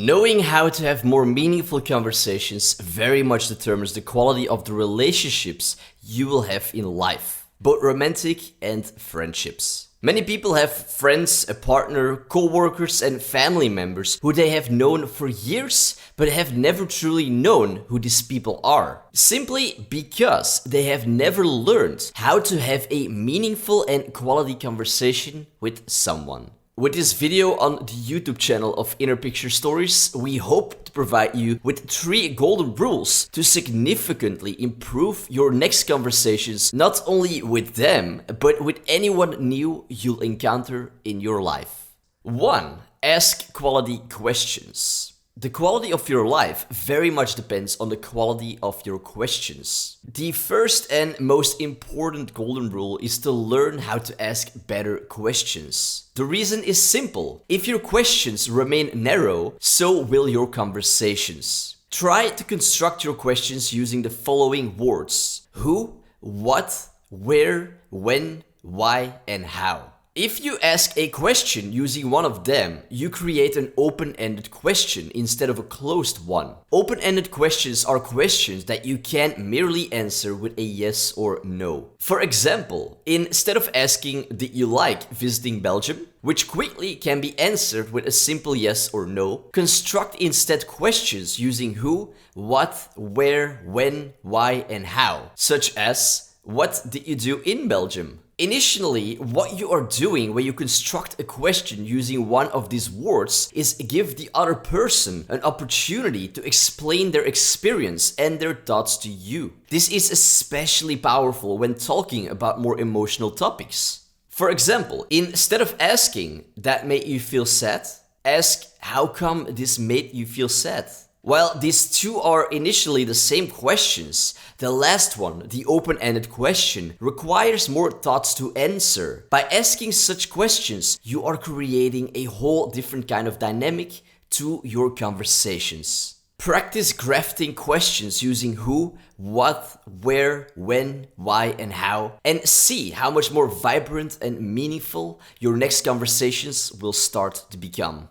Knowing how to have more meaningful conversations very much determines the quality of the relationships you will have in life, both romantic and friendships. Many people have friends, a partner, coworkers, and family members who they have known for years but have never truly known who these people are. Simply because they have never learned how to have a meaningful and quality conversation with someone. With this video on the YouTube channel of Inner Picture Stories, we hope to provide you with 3 golden rules to significantly improve your next conversations, not only with them, but with anyone new you'll encounter in your life. 1. Ask quality questions. The quality of your life very much depends on the quality of your questions. The first and most important golden rule is to learn how to ask better questions. The reason is simple. If your questions remain narrow, so will your conversations. Try to construct your questions using the following words: who, what, where, when, why, and how. If you ask a question using one of them, you create an open-ended question instead of a closed one. Open-ended questions are questions that you can't merely answer with a yes or no. For example, instead of asking, "Did you like visiting Belgium?" which quickly can be answered with a simple yes or no, construct instead questions using who, what, where, when, why, and how, such as, "What did you do in Belgium?" Initially, what you are doing when you construct a question using one of these words is give the other person an opportunity to explain their experience and their thoughts to you. This is especially powerful when talking about more emotional topics. For example, instead of asking, "That made you feel sad?" ask, "How come this made you feel sad?" While these two are initially the same questions, the last one, the open-ended question, requires more thoughts to answer. By asking such questions, you are creating a whole different kind of dynamic to your conversations. Practice crafting questions using who, what, where, when, why, and how, and see how much more vibrant and meaningful your next conversations will start to become.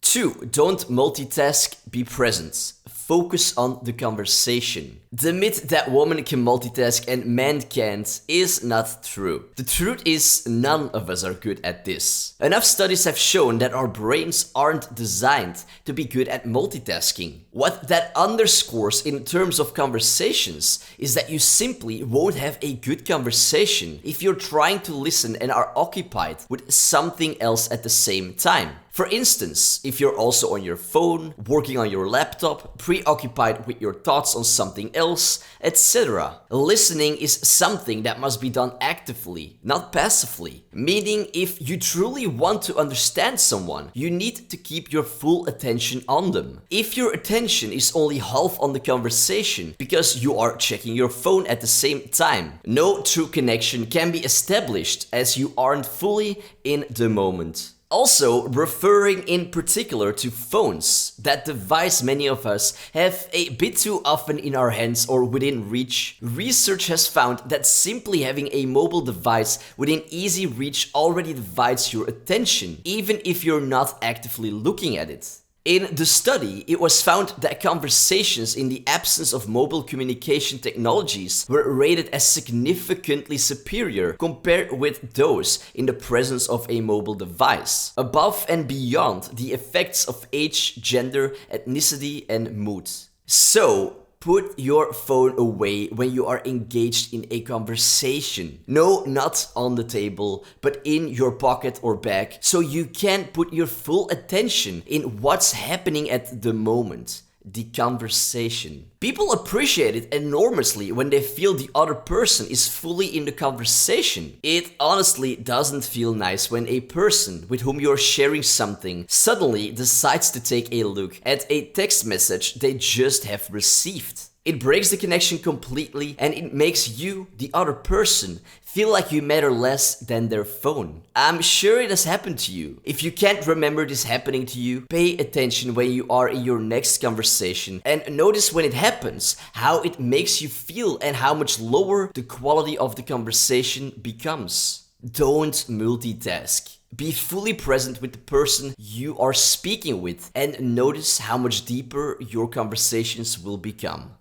2. Don't multitask, be present. Focus on the conversation. The myth that women can multitask and men can't is not true. The truth is, none of us are good at this. Enough studies have shown that our brains aren't designed to be good at multitasking. What that underscores in terms of conversations is that you simply won't have a good conversation if you're trying to listen and are occupied with something else at the same time. For instance, if you're also on your phone, working on your laptop, preoccupied with your thoughts on something else, etc. Listening is something that must be done actively, not passively. Meaning, if you truly want to understand someone, you need to keep your full attention on them. If your attention is only half on the conversation because you are checking your phone at the same time, no true connection can be established as you aren't fully in the moment. Also, referring in particular to phones, that device many of us have a bit too often in our hands or within reach. Research has found that simply having a mobile device within easy reach already divides your attention, even if you're not actively looking at it. In the study, it was found that conversations in the absence of mobile communication technologies were rated as significantly superior compared with those in the presence of a mobile device, above and beyond the effects of age, gender, ethnicity, and mood. So, put your phone away when you are engaged in a conversation. No, not on the table, but in your pocket or bag, so you can put your full attention in what's happening at the moment. The conversation. People appreciate it enormously when they feel the other person is fully in the conversation. It honestly doesn't feel nice when a person with whom you're sharing something suddenly decides to take a look at a text message they just have received. It breaks the connection completely and it makes you, the other person, feel like you matter less than their phone. I'm sure it has happened to you. If you can't remember this happening to you, pay attention when you are in your next conversation and notice when it happens, how it makes you feel and how much lower the quality of the conversation becomes. Don't multitask. Be fully present with the person you are speaking with and notice how much deeper your conversations will become.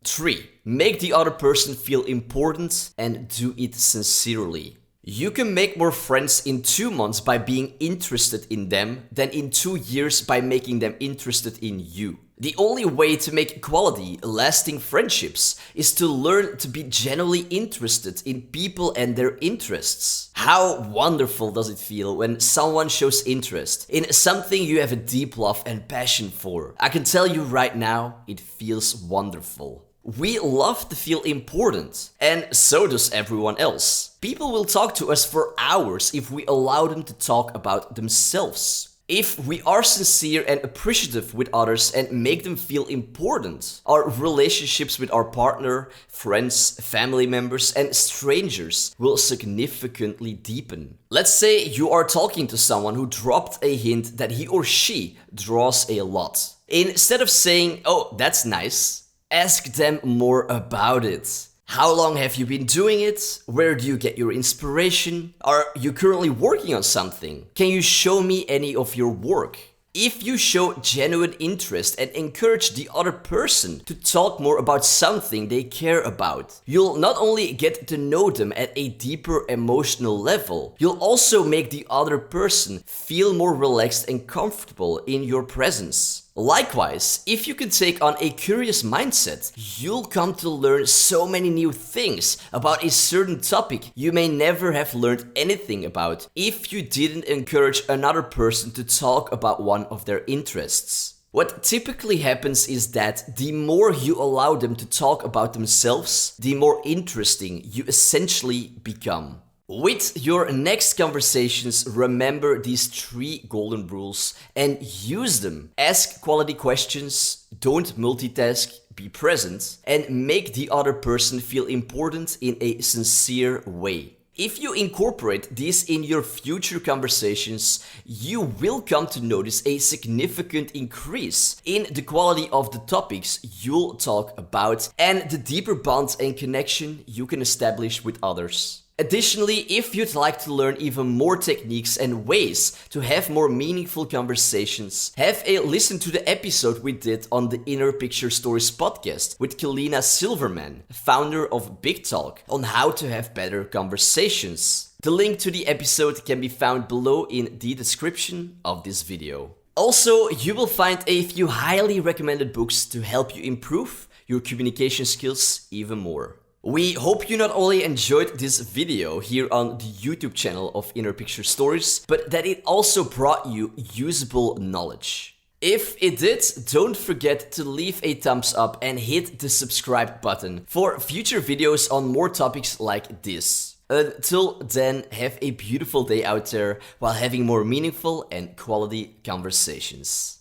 3. Make the other person feel important and do it sincerely. You can make more friends in 2 months by being interested in them than in 2 years by making them interested in you. The only way to make quality, lasting friendships is to learn to be genuinely interested in people and their interests. How wonderful does it feel when someone shows interest in something you have a deep love and passion for? I can tell you right now, it feels wonderful. We love to feel important, and so does everyone else. People will talk to us for hours if we allow them to talk about themselves. If we are sincere and appreciative with others and make them feel important, our relationships with our partner, friends, family members, and strangers will significantly deepen. Let's say you are talking to someone who dropped a hint that he or she draws a lot. Instead of saying, "Oh, that's nice," ask them more about it. How long have you been doing it? Where do you get your inspiration? Are you currently working on something? Can you show me any of your work? If you show genuine interest and encourage the other person to talk more about something they care about, you'll not only get to know them at a deeper emotional level, you'll also make the other person feel more relaxed and comfortable in your presence. Likewise, if you can take on a curious mindset, you'll come to learn so many new things about a certain topic you may never have learned anything about if you didn't encourage another person to talk about one of their interests. What typically happens is that the more you allow them to talk about themselves, the more interesting you essentially become. With your next conversations, remember these 3 golden rules and use them. Ask quality questions, don't multitask, be present, and make the other person feel important in a sincere way. If you incorporate these in your future conversations, you will come to notice a significant increase in the quality of the topics you'll talk about and the deeper bond and connection you can establish with others. Additionally, if you'd like to learn even more techniques and ways to have more meaningful conversations, have a listen to the episode we did on the Inner Picture Stories podcast with Kalina Silverman, founder of Big Talk, on how to have better conversations. The link to the episode can be found below in the description of this video. Also, you will find a few highly recommended books to help you improve your communication skills even more. We hope you not only enjoyed this video here on the YouTube channel of Inner Picture Stories, but that it also brought you usable knowledge. If it did, don't forget to leave a thumbs up and hit the subscribe button for future videos on more topics like this. Until then, have a beautiful day out there while having more meaningful and quality conversations.